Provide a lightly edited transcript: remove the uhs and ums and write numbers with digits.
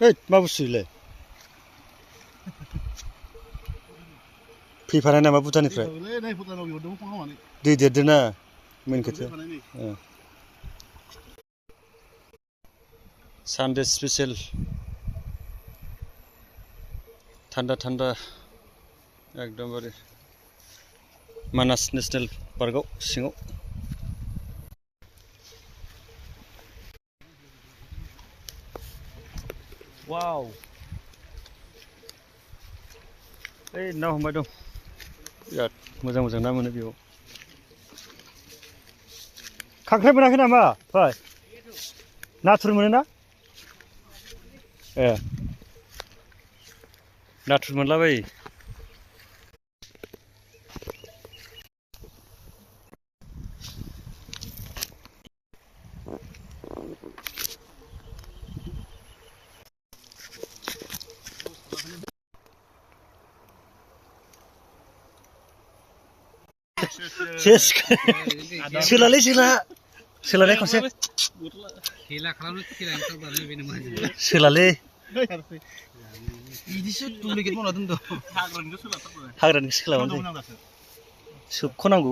ओइ मा बुस्थु इलाय फैफानाय नामा भुटाननिफ्राय दै देरदोंना मेन खोथाया सानडे स्पेशल थान्दा थान्दा एकदमबारे मानास नेसनेल पार्कआव सिङाव वाव ओइ ना हमबाय दं बिराद मोजां मोजां ना मोनो बेयाव खांख्राइ मोनाखै नामा फै नाथुर मोनो ना ए नाथुर मोनलाबायो सोलालै सोलानाय खनसे सोलालै हाग्रानिखौ सोलाबानो सोबख'नांगौ